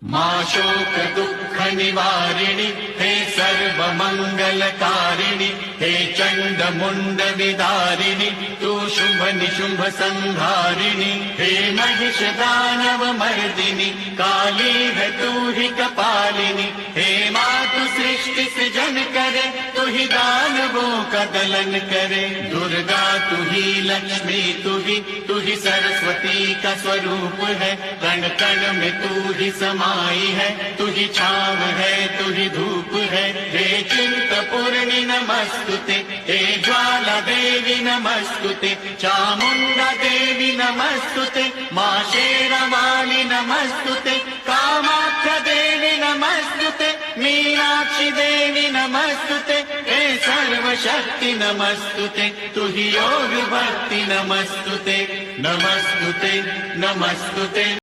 मां शोक दुःख निवारिणि हे सर्व मंगलकारिणि हे चंड मुंड विदारिणि तू शुभ निशुंभ संहारिणि हे महिष दानव मर्दिनि काली है तू ही कपालिनी हे मातु सृष्टि सृजन करे तू ही दानवों का दलन करे दुर्गा तू ही लक्ष्मी तू ही सरस्वती का स्वरूप है कण कण में तू ही समाई है तू ही छाव है तू ही धूप है हे चिंतपूर्णि नमस्तुते हे ज्वाला देवी नमस्तुते चामुंडा देवी नमस्तुते मां शेरावाली नमस्तुते कामाख्या देवी नमस्तुते मीनाक्षी देवी नमस्तुते हे सर्वशक्ति नमस्तुते तू ही योग भक्ति नमस्तुते नमस्तुते नमस्तुते।